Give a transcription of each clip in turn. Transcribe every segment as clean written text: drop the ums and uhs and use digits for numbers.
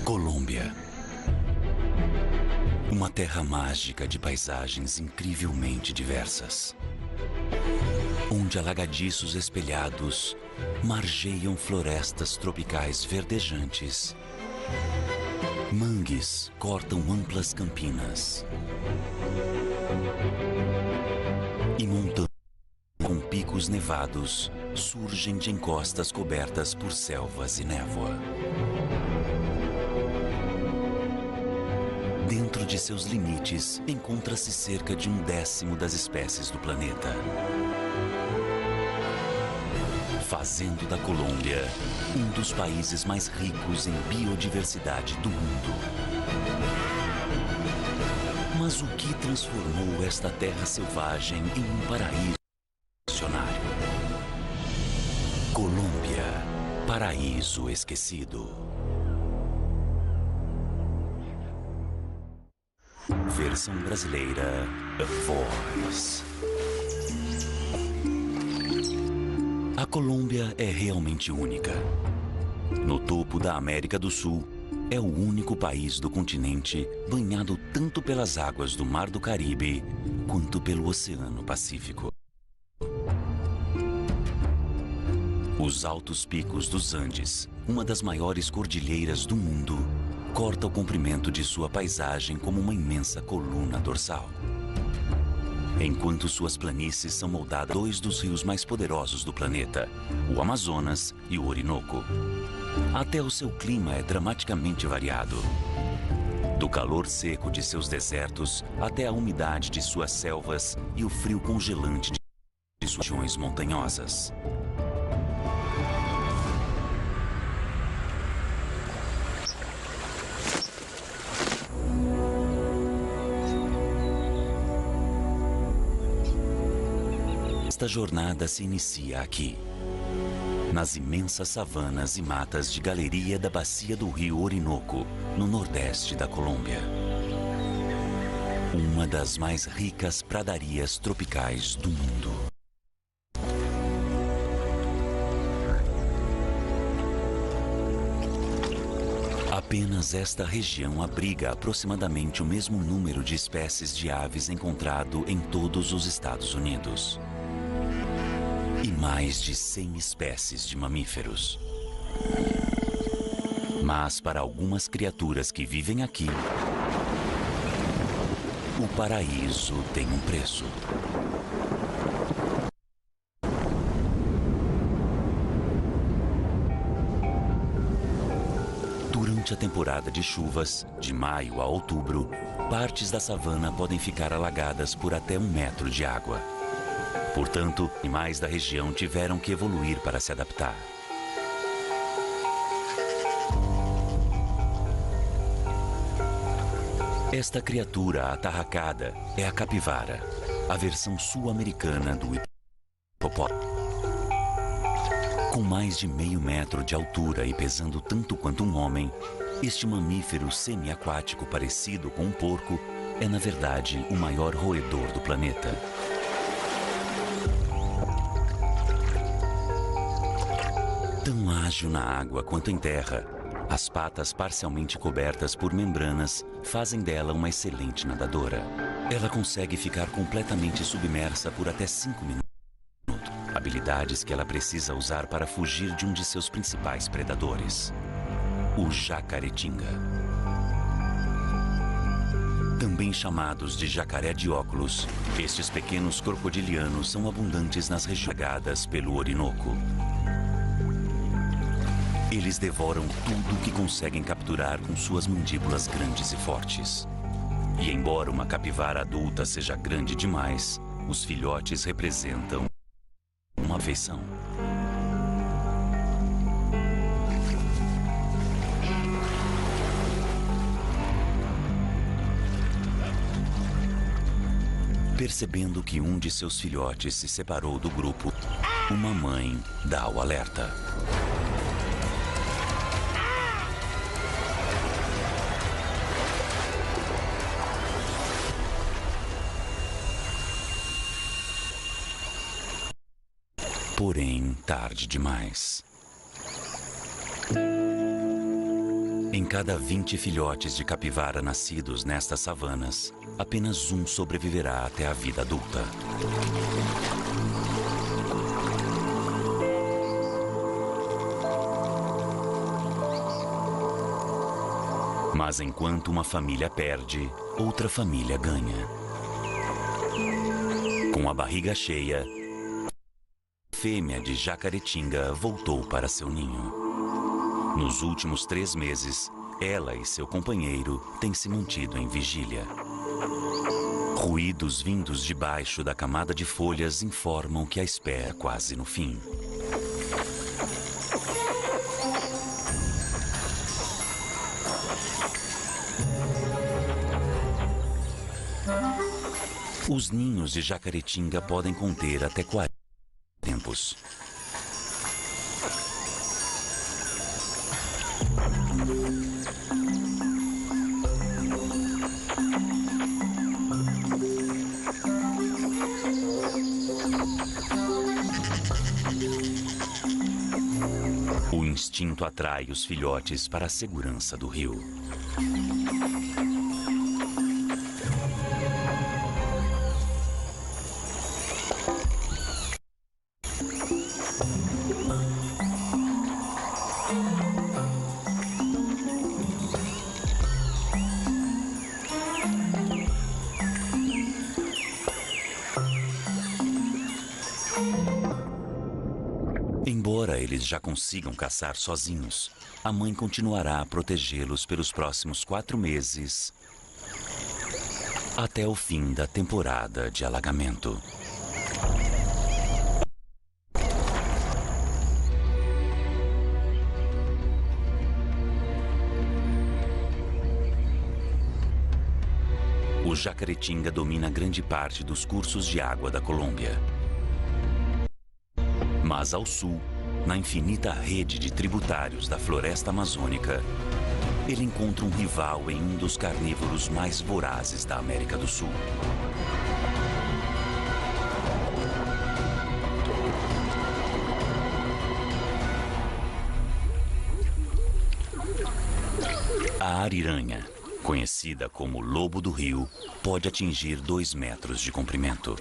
Colômbia. Uma terra mágica de paisagens incrivelmente diversas. Onde alagadiços espelhados margeiam florestas tropicais verdejantes. Mangues cortam amplas campinas. E montanhas com picos nevados surgem de encostas cobertas por selvas e névoa. Dentro de seus limites, encontra-se cerca de 1/10 das espécies do planeta, fazendo da Colômbia um dos países mais ricos em biodiversidade do mundo. Mas o que transformou esta terra selvagem em um paraíso missionário? Colômbia, paraíso esquecido. Versão brasileira, A Voz. A Colômbia é realmente única. No topo da América do Sul, é o único país do continente banhado tanto pelas águas do Mar do Caribe quanto pelo Oceano Pacífico. Os altos picos dos Andes, uma das maiores cordilheiras do mundo, corta o comprimento de sua paisagem como uma imensa coluna dorsal. Enquanto suas planícies são moldadas a dois dos rios mais poderosos do planeta, o Amazonas e o Orinoco. Até o seu clima é dramaticamente variado. Do calor seco de seus desertos até a umidade de suas selvas e o frio congelante de suas regiões montanhosas. Esta jornada se inicia aqui, nas imensas savanas e matas de galeria da bacia do rio Orinoco, no nordeste da Colômbia. Uma das mais ricas pradarias tropicais do mundo. Apenas esta região abriga aproximadamente o mesmo número de espécies de aves encontrado em todos os Estados Unidos. E mais de 100 espécies de mamíferos. Mas para algumas criaturas que vivem aqui, o paraíso tem um preço. Durante a temporada de chuvas, de maio a outubro, partes da savana podem ficar alagadas por até 1 metro de água. Portanto, animais da região tiveram que evoluir para se adaptar. Esta criatura atarracada é a capivara, a versão sul-americana do hipopótamo. Com mais de meio metro de altura e pesando tanto quanto um homem, este mamífero semi-aquático parecido com um porco é, na verdade, o maior roedor do planeta. Tão ágil na água quanto em terra, as patas parcialmente cobertas por membranas fazem dela uma excelente nadadora. Ela consegue ficar completamente submersa por até 5 minutos. Habilidades que ela precisa usar para fugir de um de seus principais predadores, o jacaretinga. Também chamados de jacaré de óculos, estes pequenos crocodilianos são abundantes nas regiões pelo Orinoco. Eles devoram tudo o que conseguem capturar com suas mandíbulas grandes e fortes. E embora uma capivara adulta seja grande demais, os filhotes representam uma afeição. Percebendo que um de seus filhotes se separou do grupo, uma mãe dá o alerta. Porém, tarde demais. Em cada 20 filhotes de capivara nascidos nestas savanas, apenas um sobreviverá até a vida adulta. Mas enquanto uma família perde, outra família ganha. Com a barriga cheia, a fêmea de Jacaretinga voltou para seu ninho. Nos últimos 3 meses, ela e seu companheiro têm se mantido em vigília. Ruídos vindos de baixo da camada de folhas informam que a espera é quase no fim. Os ninhos de Jacaretinga podem conter até 40 tempos. O instinto atrai os filhotes para a segurança do rio. Embora eles já consigam caçar sozinhos, a mãe continuará a protegê-los pelos próximos 4 meses, até o fim da temporada de alagamento. O Jacaretinga domina grande parte dos cursos de água da Colômbia. Mas ao sul, na infinita rede de tributários da floresta amazônica, ele encontra um rival em um dos carnívoros mais vorazes da América do Sul. A ariranha, conhecida como lobo do rio, pode atingir 2 metros de comprimento.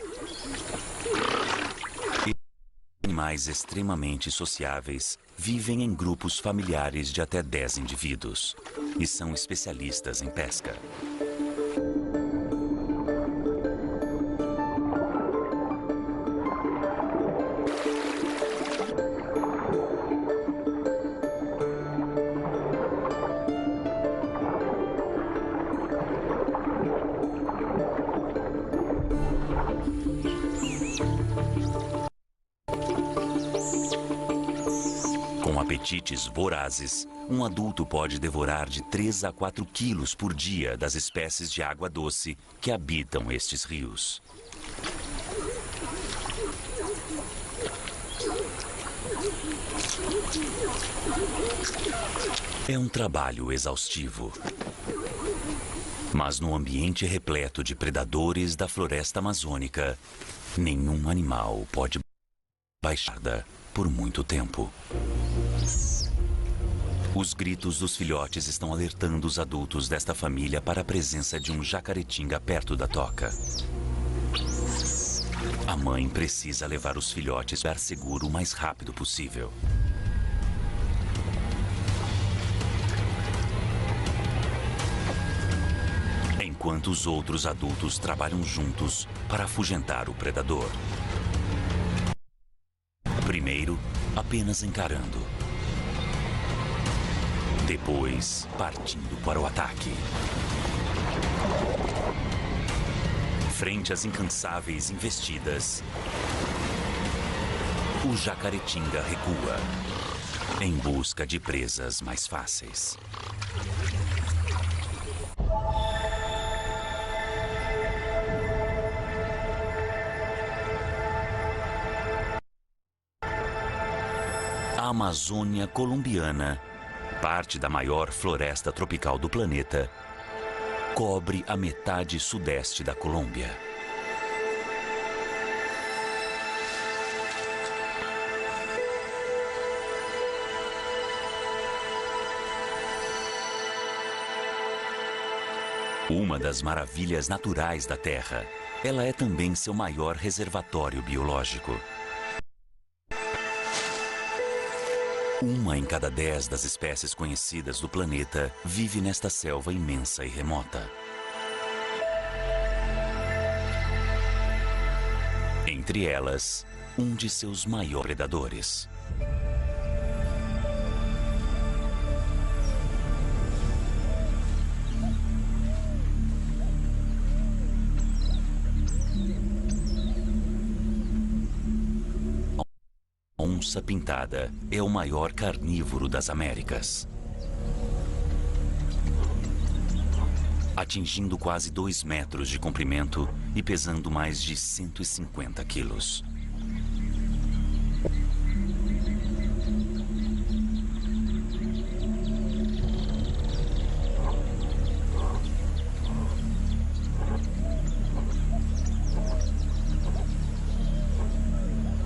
Animais extremamente sociáveis vivem em grupos familiares de até 10 indivíduos e são especialistas em pesca. Com apetites vorazes, um adulto pode devorar de 3 a 4 quilos por dia das espécies de água doce que habitam estes rios. É um trabalho exaustivo. Mas no ambiente repleto de predadores da floresta amazônica, nenhum animal pode baixar por muito tempo. Os gritos dos filhotes estão alertando os adultos desta família para a presença de um jacaretinga perto da toca. A mãe precisa levar os filhotes para seguro o mais rápido possível. Enquanto os outros adultos trabalham juntos para afugentar o predador. Primeiro, apenas encarando. Depois, partindo para o ataque. Frente às incansáveis investidas, o jacaretinga recua, em busca de presas mais fáceis. A Amazônia colombiana, parte da maior floresta tropical do planeta, cobre a metade sudeste da Colômbia. Uma das maravilhas naturais da Terra, ela é também seu maior reservatório biológico. Uma em cada 10 das espécies conhecidas do planeta vive nesta selva imensa e remota. Entre elas, um de seus maiores predadores. A onça-pintada é o maior carnívoro das Américas, atingindo quase 2 metros de comprimento e pesando mais de 150 quilos.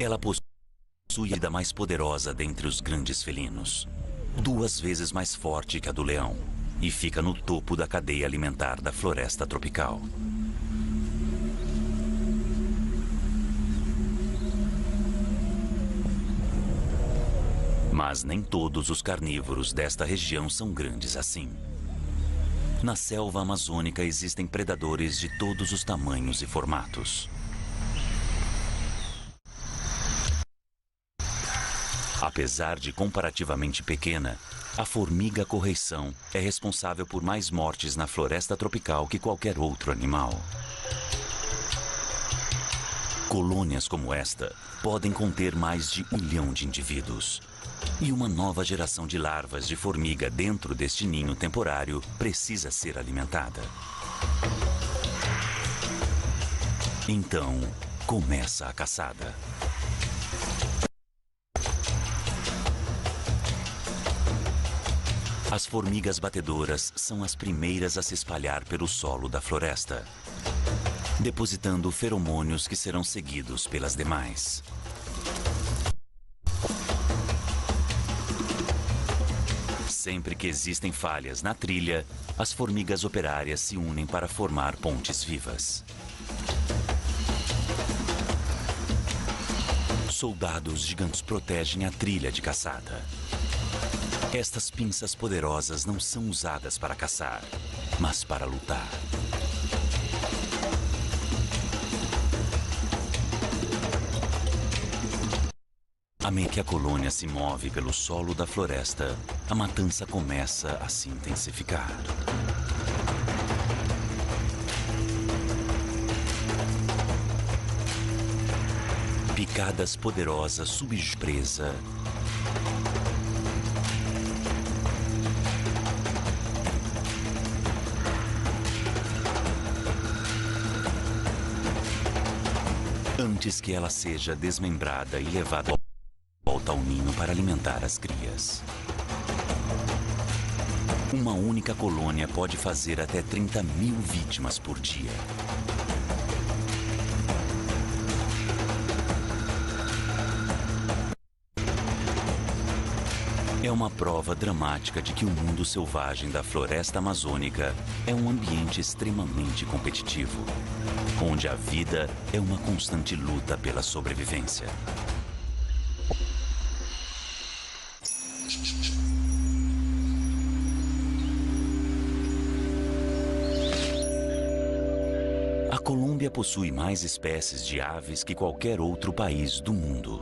Ela possui a vida mais poderosa dentre os grandes felinos, 2 vezes mais forte que a do leão, e fica no topo da cadeia alimentar da floresta tropical. Mas nem todos os carnívoros desta região são grandes assim. Na selva amazônica existem predadores de todos os tamanhos e formatos. Apesar de comparativamente pequena, a formiga correição é responsável por mais mortes na floresta tropical que qualquer outro animal. Colônias como esta podem conter mais de 1 milhão de indivíduos. E uma nova geração de larvas de formiga dentro deste ninho temporário precisa ser alimentada. Então, começa a caçada. As formigas batedoras são as primeiras a se espalhar pelo solo da floresta, depositando feromônios que serão seguidos pelas demais. Sempre que existem falhas na trilha, as formigas operárias se unem para formar pontes vivas. Soldados gigantes protegem a trilha de caçada. Estas pinças poderosas não são usadas para caçar, mas para lutar. À medida que a colônia se move pelo solo da floresta, a matança começa a se intensificar. Picadas poderosas subpresa. Antes que ela seja desmembrada e levada volta ao ninho para alimentar as crias. Uma única colônia pode fazer até 30 mil vítimas por dia. É uma prova dramática de que o mundo selvagem da floresta amazônica é um ambiente extremamente competitivo, onde a vida é uma constante luta pela sobrevivência. A Colômbia possui mais espécies de aves que qualquer outro país do mundo.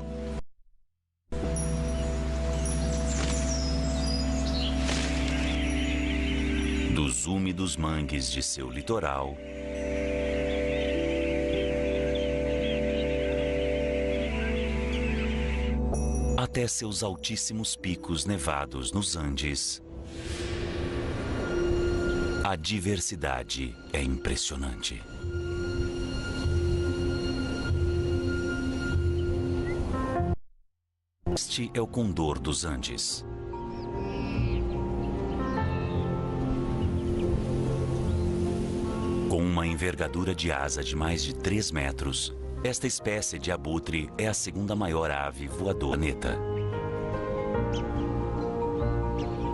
Dos úmidos mangues de seu litoral, até seus altíssimos picos nevados nos Andes, a diversidade é impressionante. Este é o condor dos Andes. Com uma envergadura de asa de mais de 3 metros, esta espécie de abutre é a segunda maior ave voadora do planeta.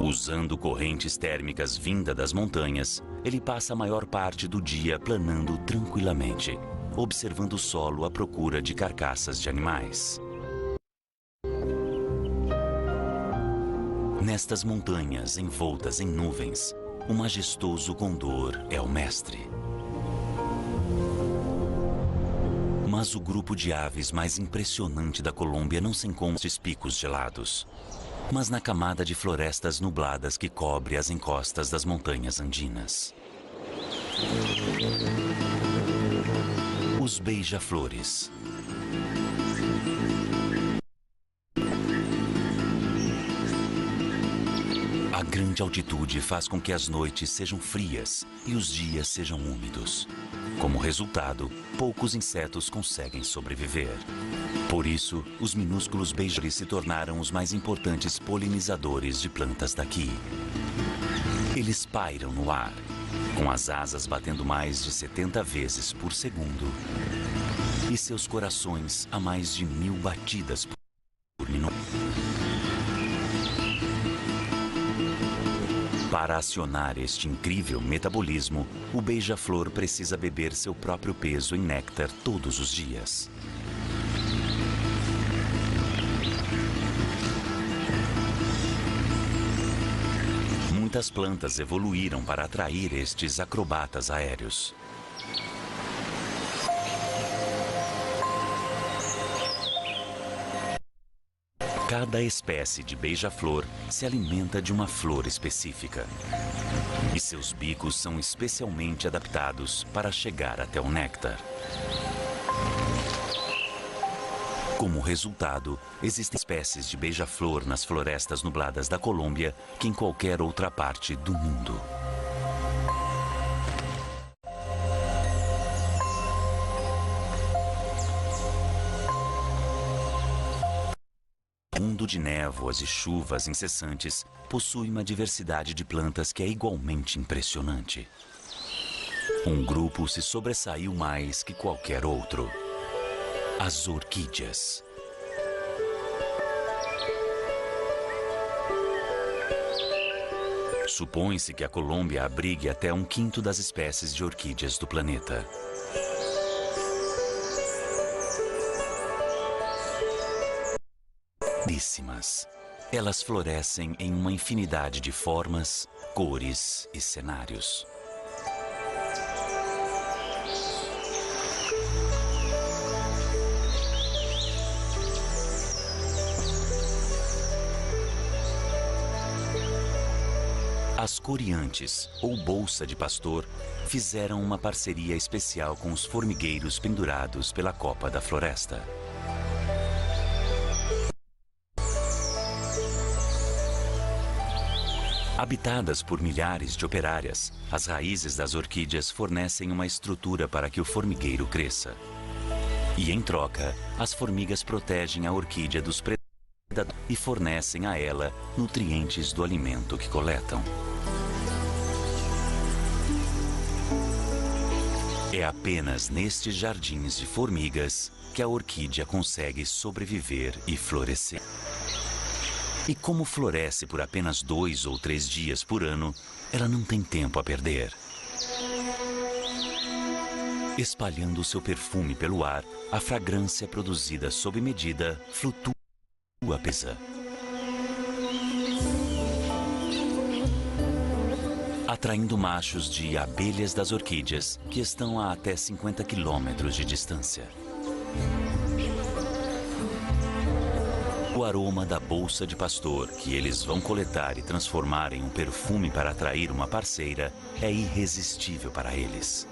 Usando correntes térmicas vinda das montanhas, ele passa a maior parte do dia planando tranquilamente, observando o solo à procura de carcaças de animais. Nestas montanhas envoltas em nuvens, o majestoso condor é o mestre. Mas o grupo de aves mais impressionante da Colômbia não se encontra nos picos gelados, mas na camada de florestas nubladas que cobre as encostas das montanhas andinas. Os beija-flores. A grande altitude faz com que as noites sejam frias e os dias sejam úmidos. Como resultado, poucos insetos conseguem sobreviver. Por isso, os minúsculos beija-flores se tornaram os mais importantes polinizadores de plantas daqui. Eles pairam no ar, com as asas batendo mais de 70 vezes por segundo e seus corações a mais de 1000 batidas por minuto. Para acionar este incrível metabolismo, o beija-flor precisa beber seu próprio peso em néctar todos os dias. Muitas plantas evoluíram para atrair estes acrobatas aéreos. Cada espécie de beija-flor se alimenta de uma flor específica. E seus bicos são especialmente adaptados para chegar até o néctar. Como resultado, existem espécies de beija-flor nas florestas nubladas da Colômbia que em qualquer outra parte do mundo. O mundo de névoas e chuvas incessantes possui uma diversidade de plantas que é igualmente impressionante. Um grupo se sobressaiu mais que qualquer outro: as orquídeas. Supõe-se que a Colômbia abrigue até 1/5 das espécies de orquídeas do planeta. Belíssimas. Elas florescem em uma infinidade de formas, cores e cenários. As coriantes, ou bolsa de pastor, fizeram uma parceria especial com os formigueiros pendurados pela copa da floresta. Habitadas por milhares de operárias, as raízes das orquídeas fornecem uma estrutura para que o formigueiro cresça. E, em troca, as formigas protegem a orquídea dos predadores e fornecem a ela nutrientes do alimento que coletam. É apenas nestes jardins de formigas que a orquídea consegue sobreviver e florescer. E como floresce por apenas 2 ou 3 dias por ano, ela não tem tempo a perder. Espalhando seu perfume pelo ar, a fragrância produzida sob medida flutua pesa. Atraindo machos de abelhas das orquídeas que estão a até 50 quilômetros de distância. O aroma da bolsa de pastor que eles vão coletar e transformar em um perfume para atrair uma parceira é irresistível para eles.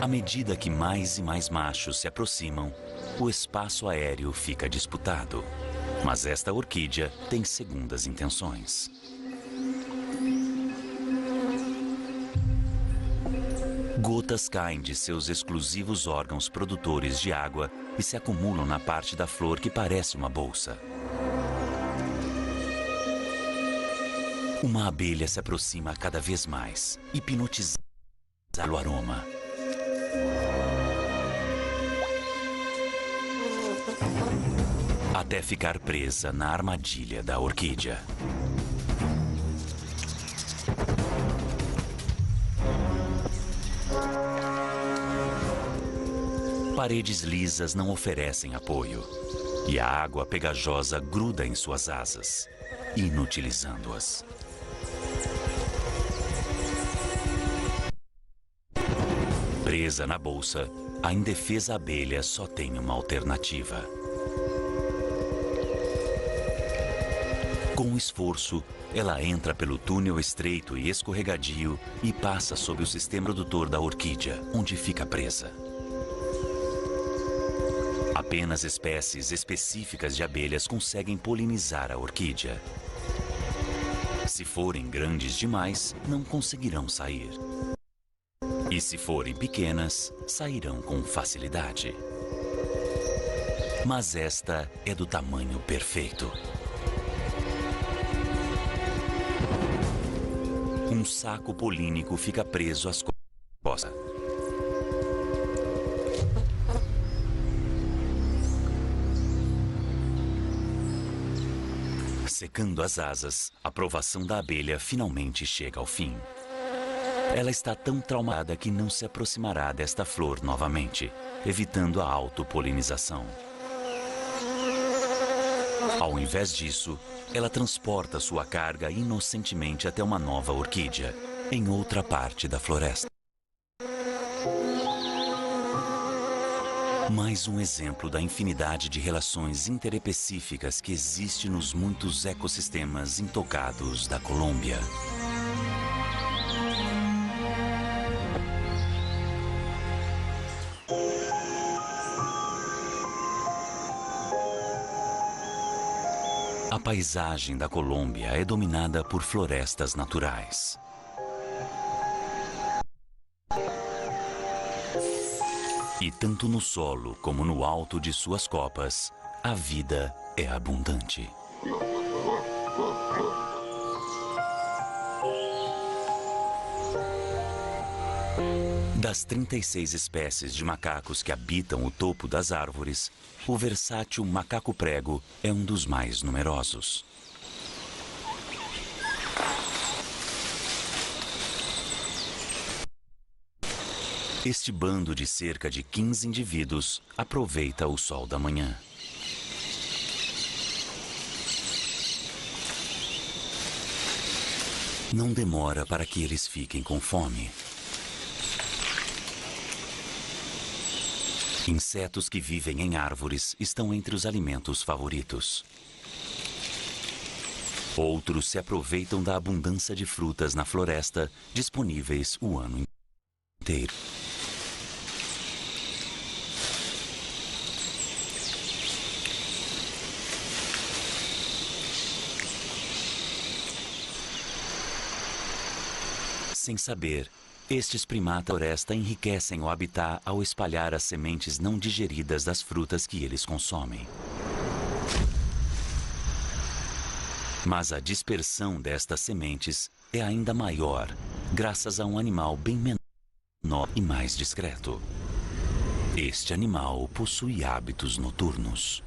À medida que mais e mais machos se aproximam, o espaço aéreo fica disputado. Mas esta orquídea tem segundas intenções. Gotas caem de seus exclusivos órgãos produtores de água e se acumulam na parte da flor que parece uma bolsa. Uma abelha se aproxima cada vez mais, hipnotizada pelo aroma. até ficar presa na armadilha da orquídea. Paredes lisas não oferecem apoio, e a água pegajosa gruda em suas asas, inutilizando-as. Presa na bolsa, a indefesa abelha só tem uma alternativa. Com esforço, ela entra pelo túnel estreito e escorregadio e passa sob o sistema reprodutor da orquídea, onde fica presa. Apenas espécies específicas de abelhas conseguem polinizar a orquídea. Se forem grandes demais, não conseguirão sair. E se forem pequenas, sairão com facilidade. Mas esta é do tamanho perfeito. Um saco polínico fica preso às costas. Secando as asas, a provação da abelha finalmente chega ao fim. Ela está tão traumada que não se aproximará desta flor novamente, evitando a autopolinização. Ao invés disso, ela transporta sua carga inocentemente até uma nova orquídea, em outra parte da floresta. Mais um exemplo da infinidade de relações interespecíficas que existe nos muitos ecossistemas intocados da Colômbia. A paisagem da Colômbia é dominada por florestas naturais. E tanto no solo como no alto de suas copas, a vida é abundante. Das 36 espécies de macacos que habitam o topo das árvores, o versátil macaco-prego é um dos mais numerosos. Este bando de cerca de 15 indivíduos aproveita o sol da manhã. Não demora para que eles fiquem com fome. Insetos que vivem em árvores estão entre os alimentos favoritos. Outros se aproveitam da abundância de frutas na floresta disponíveis o ano inteiro. Sem saber, estes primatas da floresta enriquecem o habitat ao espalhar as sementes não digeridas das frutas que eles consomem. Mas a dispersão destas sementes é ainda maior, graças a um animal bem menor e mais discreto. Este animal possui hábitos noturnos.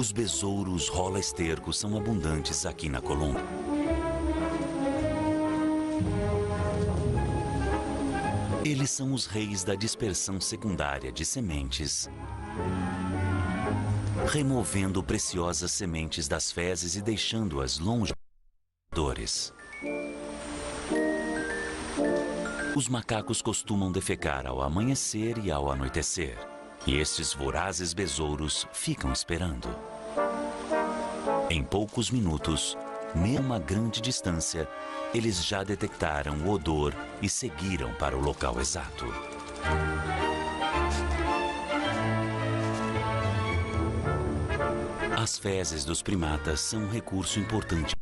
Os besouros rola-esterco são abundantes aqui na Colômbia. Eles são os reis da dispersão secundária de sementes, removendo preciosas sementes das fezes e deixando-as longe dos roedores. Os macacos costumam defecar ao amanhecer e ao anoitecer, e estes vorazes besouros ficam esperando. Em poucos minutos, mesmo a uma grande distância, eles já detectaram o odor e seguiram para o local exato. As fezes dos primatas são um recurso importante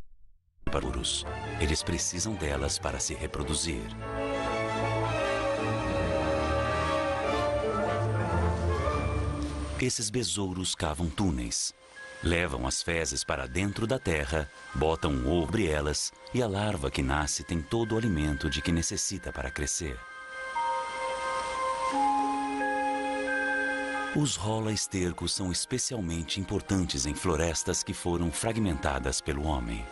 para os besouros. Eles precisam delas para se reproduzir. Esses besouros cavam túneis, levam as fezes para dentro da terra, botam um ovo sobre elas e a larva que nasce tem todo o alimento de que necessita para crescer. Os rola-estercos são especialmente importantes em florestas que foram fragmentadas pelo homem.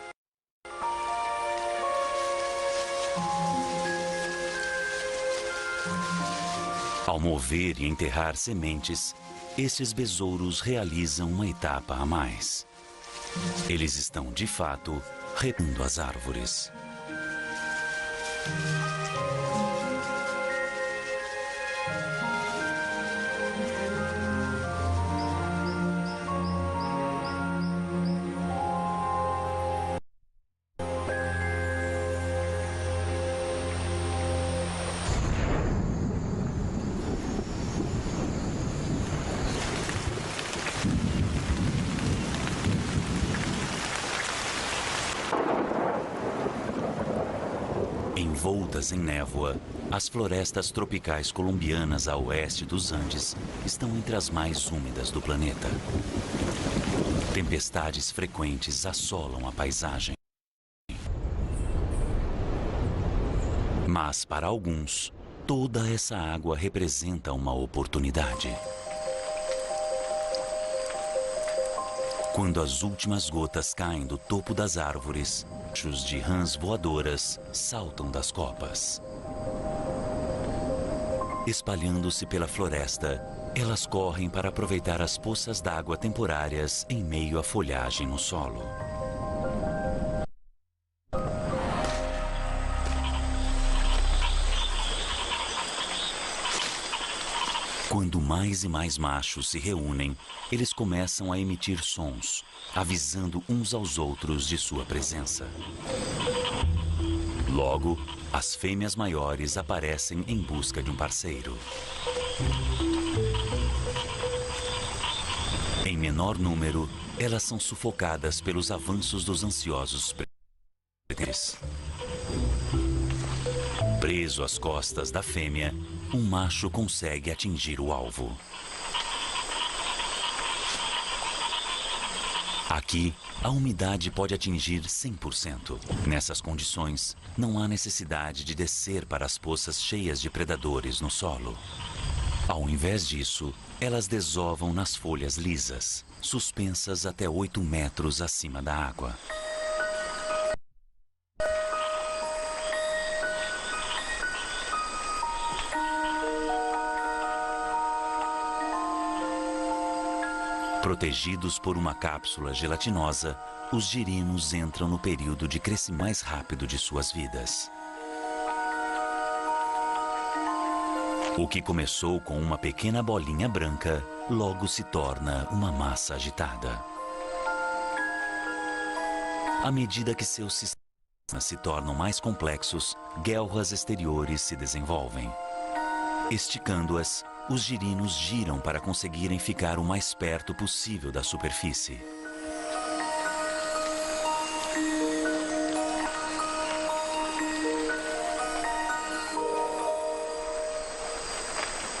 Ao mover e enterrar sementes, estes besouros realizam uma etapa a mais. Eles estão, de fato, regando as árvores. Envoltas em névoa, as florestas tropicais colombianas a oeste dos Andes estão entre as mais úmidas do planeta. Tempestades frequentes assolam a paisagem. Mas, para alguns, toda essa água representa uma oportunidade. Quando as últimas gotas caem do topo das árvores, machos de rãs voadoras saltam das copas. Espalhando-se pela floresta, elas correm para aproveitar as poças d'água temporárias em meio à folhagem no solo. Quando mais e mais machos se reúnem, eles começam a emitir sons, avisando uns aos outros de sua presença. Logo, as fêmeas maiores aparecem em busca de um parceiro. Em menor número, elas são sufocadas pelos avanços dos ansiosos predadores. Preso às costas da fêmea, um macho consegue atingir o alvo. Aqui, a umidade pode atingir 100%. Nessas condições, não há necessidade de descer para as poças cheias de predadores no solo. Ao invés disso, elas desovam nas folhas lisas, suspensas até 8 metros acima da água. Protegidos por uma cápsula gelatinosa, os girinos entram no período de crescimento mais rápido de suas vidas. O que começou com uma pequena bolinha branca, logo se torna uma massa agitada. À medida que seus sistemas se tornam mais complexos, guelras exteriores se desenvolvem. Esticando-as, os girinos giram para conseguirem ficar o mais perto possível da superfície.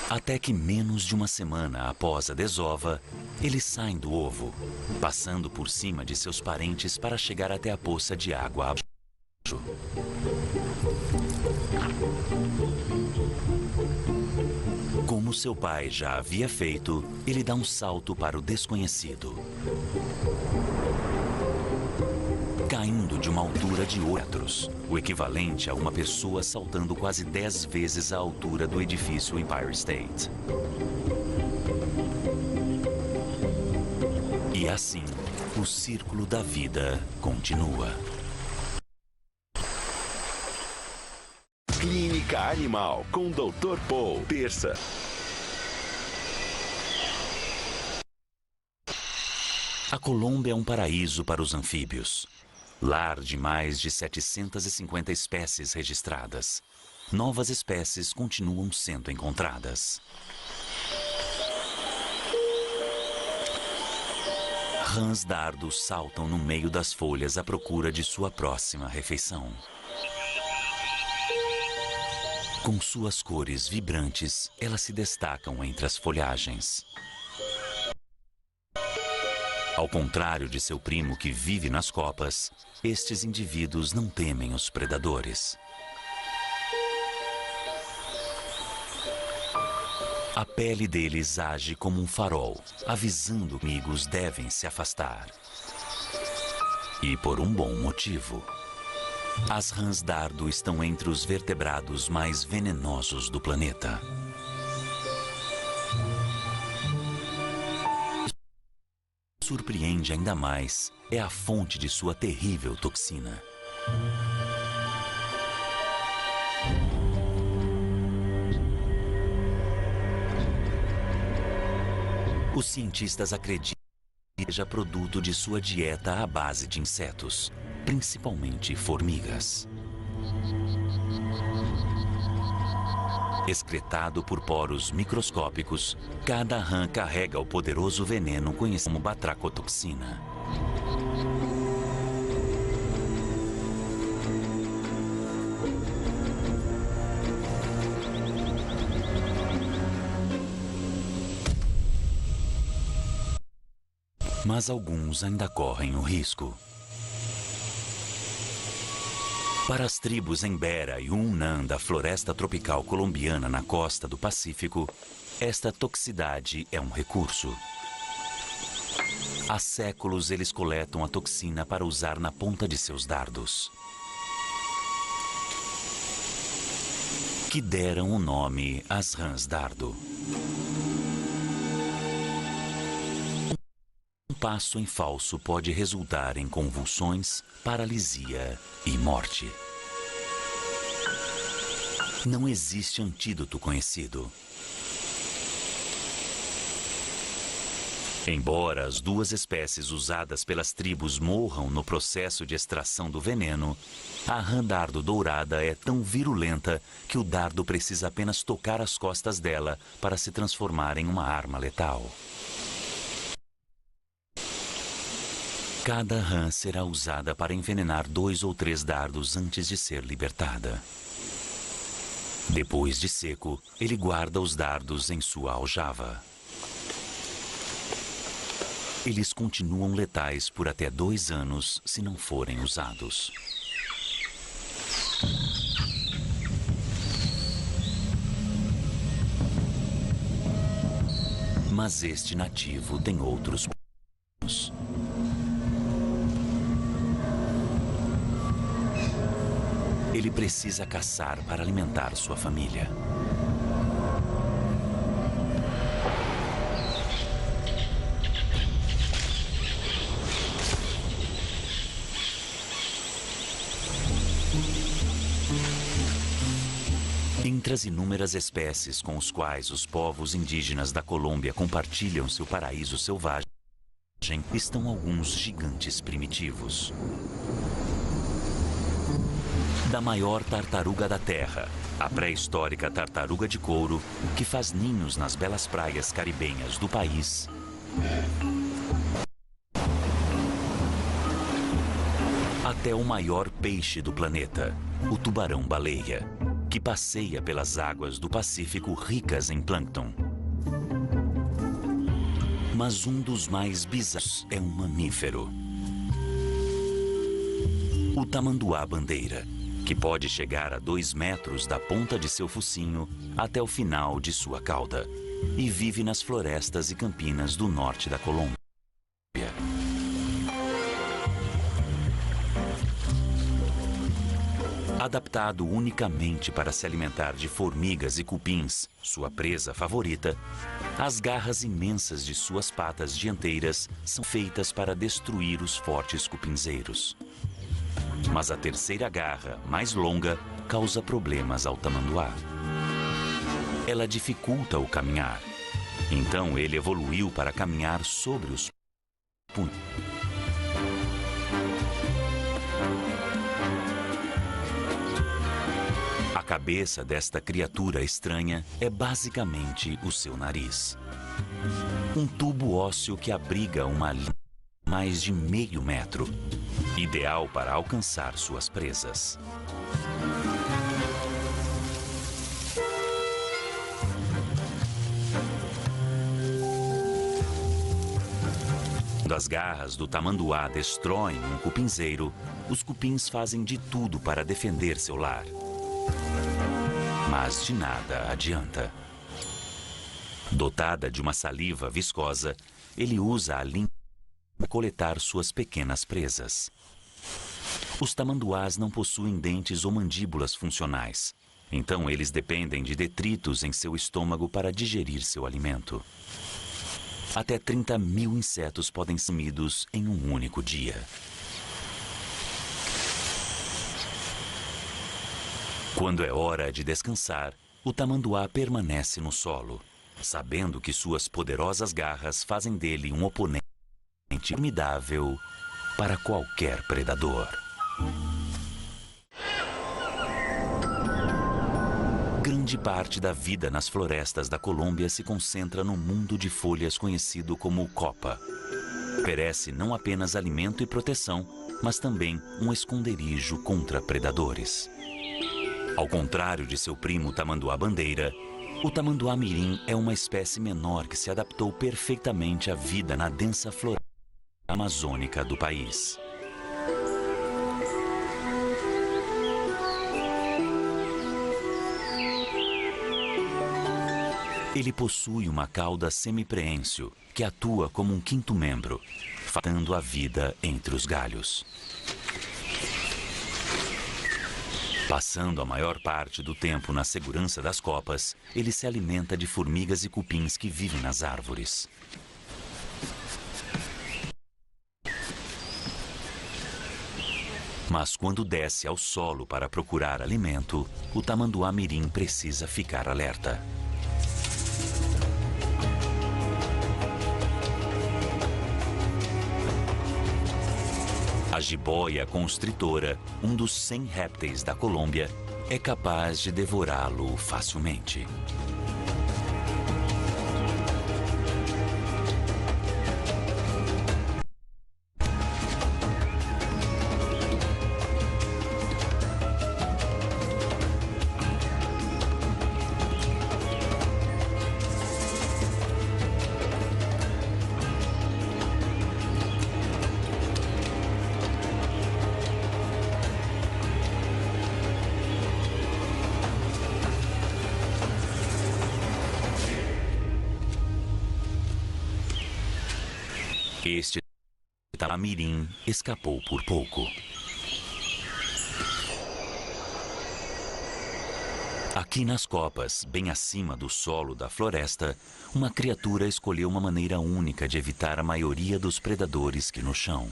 Até que menos de uma semana após a desova, eles saem do ovo, passando por cima de seus parentes para chegar até a poça de água abaixo. Como seu pai já havia feito, ele dá um salto para o desconhecido. Caindo de uma altura de 8 metros, o equivalente a uma pessoa saltando quase 10 vezes a altura do edifício Empire State. E assim, o círculo da vida continua. Clínica Animal com Dr. Paul. Terça. A Colômbia é um paraíso para os anfíbios. Lar de mais de 750 espécies registradas. Novas espécies continuam sendo encontradas. Rãs dardos saltam no meio das folhas à procura de sua próxima refeição. Com suas cores vibrantes, elas se destacam entre as folhagens. Ao contrário de seu primo que vive nas copas, estes indivíduos não temem os predadores. A pele deles age como um farol, avisando que amigos devem se afastar. E por um bom motivo. As rãs dardo estão entre os vertebrados mais venenosos do planeta. Surpreende ainda mais é a fonte de sua terrível toxina. Os cientistas acreditam que seja produto de sua dieta à base de insetos, principalmente formigas. Excretado por poros microscópicos, cada rã carrega o poderoso veneno conhecido como batracotoxina. Mas alguns ainda correm o risco. Para as tribos Embera e Yunnan da floresta tropical colombiana na costa do Pacífico, esta toxicidade é um recurso. Há séculos eles coletam a toxina para usar na ponta de seus dardos, que deram o nome às rãs dardo. Um passo em falso pode resultar em convulsões, paralisia e morte. Não existe antídoto conhecido. Embora as duas espécies usadas pelas tribos morram no processo de extração do veneno, a rã dardo dourada é tão virulenta que o dardo precisa apenas tocar as costas dela para se transformar em uma arma letal. Cada rã será usada para envenenar 2 ou 3 dardos antes de ser libertada. Depois de seco, ele guarda os dardos em sua aljava. Eles continuam letais por até 2 anos se não forem usados. Mas este nativo tem outros planos. Ele precisa caçar para alimentar sua família. Entre as inúmeras espécies com os quais os povos indígenas da Colômbia compartilham seu paraíso selvagem, estão alguns gigantes primitivos. Da maior tartaruga da Terra, a pré-histórica tartaruga de couro, que faz ninhos nas belas praias caribenhas do país, até o maior peixe do planeta, o tubarão-baleia, que passeia pelas águas do Pacífico ricas em plâncton. Mas um dos mais bizarros é um mamífero, o tamanduá-bandeira, que pode chegar a 2 metros da ponta de seu focinho até o final de sua cauda, e vive nas florestas e campinas do norte da Colômbia. Adaptado unicamente para se alimentar de formigas e cupins, sua presa favorita, as garras imensas de suas patas dianteiras são feitas para destruir os fortes cupinzeiros. Mas a terceira garra, mais longa, causa problemas ao tamanduá. Ela dificulta o caminhar. Então ele evoluiu para caminhar sobre os punhos. A cabeça desta criatura estranha é basicamente o seu nariz. Um tubo ósseo que abriga uma linha de mais de meio metro, ideal para alcançar suas presas. Quando as garras do tamanduá destroem um cupinzeiro, os cupins fazem de tudo para defender seu lar. Mas de nada adianta. Dotada de uma saliva viscosa, ele usa a língua para coletar suas pequenas presas. Os tamanduás não possuem dentes ou mandíbulas funcionais, então eles dependem de detritos em seu estômago para digerir seu alimento. Até 30.000 insetos podem ser comidos em um único dia. Quando é hora de descansar, o tamanduá permanece no solo, sabendo que suas poderosas garras fazem dele um oponente formidável para qualquer predador. Grande parte da vida nas florestas da Colômbia se concentra no mundo de folhas conhecido como copa. Oferece não apenas alimento e proteção, mas também um esconderijo contra predadores. Ao contrário de seu primo tamanduá-bandeira, o tamanduá-mirim é uma espécie menor que se adaptou perfeitamente à vida na densa floresta amazônica do país. Ele possui uma cauda semipreênsil, que atua como um quinto membro, fatando a vida entre os galhos. Passando a maior parte do tempo na segurança das copas, ele se alimenta de formigas e cupins que vivem nas árvores. Mas quando desce ao solo para procurar alimento, o tamanduá-mirim precisa ficar alerta. A jiboia constritora, um dos 100 répteis da Colômbia, é capaz de devorá-lo facilmente. Este tamanduá-mirim escapou por pouco. Aqui nas copas, bem acima do solo da floresta, uma criatura escolheu uma maneira única de evitar a maioria dos predadores que no chão.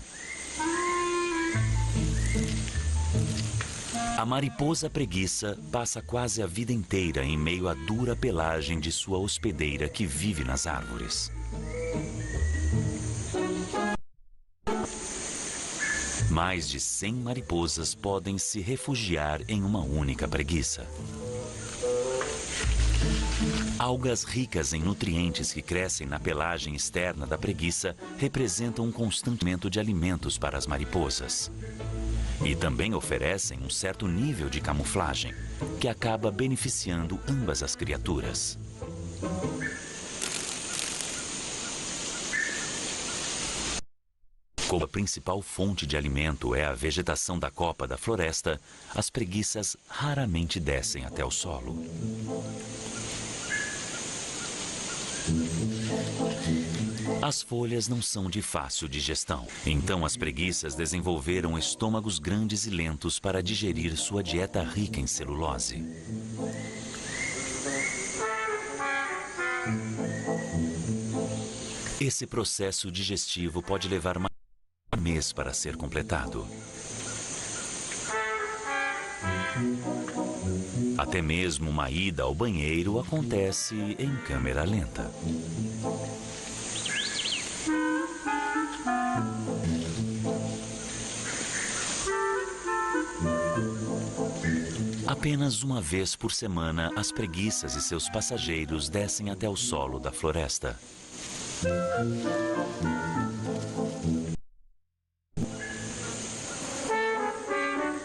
A mariposa preguiça passa quase a vida inteira em meio à dura pelagem de sua hospedeira que vive nas árvores. Mais de 100 mariposas podem se refugiar em uma única preguiça. Algas ricas em nutrientes que crescem na pelagem externa da preguiça representam um constante aumento de alimentos para as mariposas. E também oferecem um certo nível de camuflagem, que acaba beneficiando ambas as criaturas. Como a principal fonte de alimento é a vegetação da copa da floresta, as preguiças raramente descem até o solo. As folhas não são de fácil digestão, então as preguiças desenvolveram estômagos grandes e lentos para digerir sua dieta rica em celulose. Esse processo digestivo pode levar mais de um mês para ser completado. Até mesmo uma ida ao banheiro acontece em câmera lenta. Apenas uma vez por semana, as preguiças e seus passageiros descem até o solo da floresta.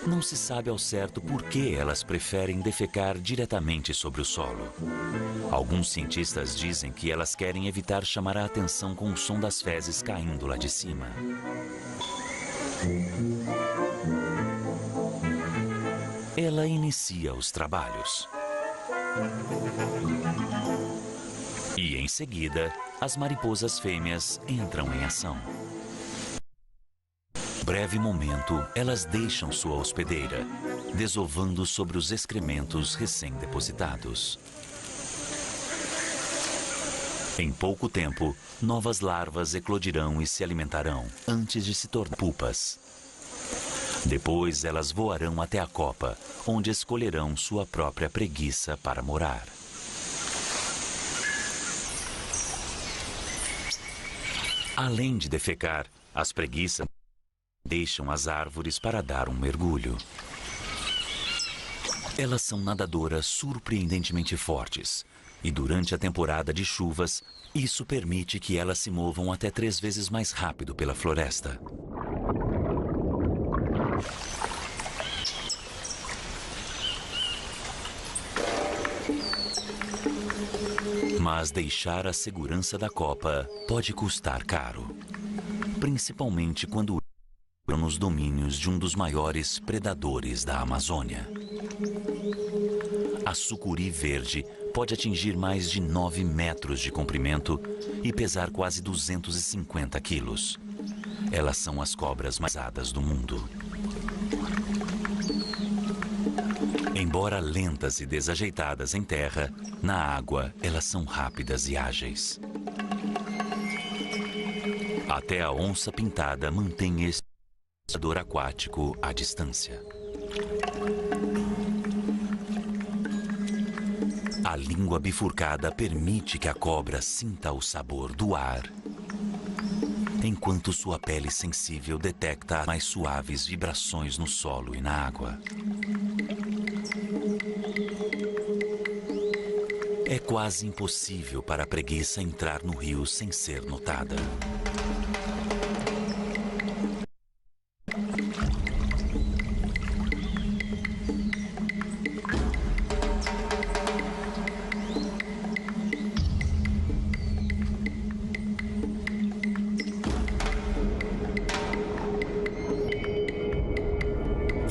Não se sabe ao certo por que elas preferem defecar diretamente sobre o solo. Alguns cientistas dizem que elas querem evitar chamar a atenção com o som das fezes caindo lá de cima. Ela inicia os trabalhos. E em seguida, as mariposas fêmeas entram em ação. Breve momento, elas deixam sua hospedeira, desovando sobre os excrementos recém-depositados. Em pouco tempo, novas larvas eclodirão e se alimentarão, antes de se tornar pupas. Depois, elas voarão até a copa, onde escolherão sua própria preguiça para morar. Além de defecar, as preguiças deixam as árvores para dar um mergulho. Elas são nadadoras surpreendentemente fortes. E durante a temporada de chuvas, isso permite que elas se movam até 3 vezes mais rápido pela floresta. Mas deixar a segurança da copa pode custar caro. Principalmente quando entram nos domínios de um dos maiores predadores da Amazônia. A sucuri verde pode atingir mais de 9 metros de comprimento e pesar quase 250 quilos. Elas são as cobras mais pesadas do mundo. Embora lentas e desajeitadas em terra, na água elas são rápidas e ágeis. Até a onça-pintada mantém esse predador aquático à distância. A língua bifurcada permite que a cobra sinta o sabor do ar, enquanto sua pele sensível detecta as mais suaves vibrações no solo e na água. É quase impossível para a preguiça entrar no rio sem ser notada.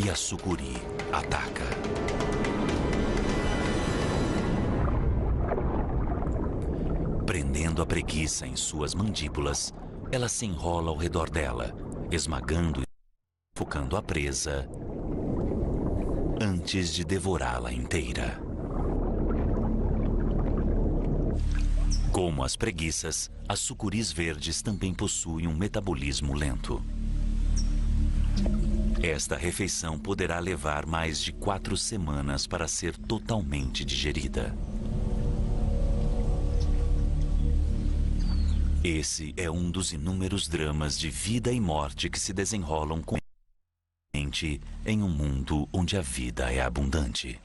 E a sucuri ataca. Prendendo a preguiça em suas mandíbulas, ela se enrola ao redor dela, esmagando e sufocando a presa antes de devorá-la inteira. Como as preguiças, as sucuris verdes também possuem um metabolismo lento. Esta refeição poderá levar mais de 4 semanas para ser totalmente digerida. Esse é um dos inúmeros dramas de vida e morte que se desenrolam constantemente em um mundo onde a vida é abundante.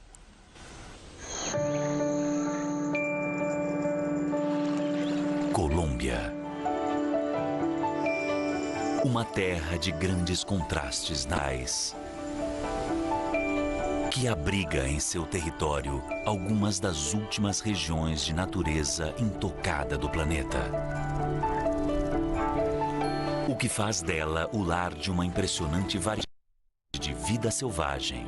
Colômbia. Uma terra de grandes contrastes naturais, que abriga em seu território algumas das últimas regiões de natureza intocada do planeta. O que faz dela o lar de uma impressionante variedade de vida selvagem.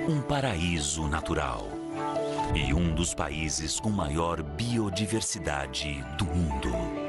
Um paraíso natural e um dos países com maior biodiversidade do mundo.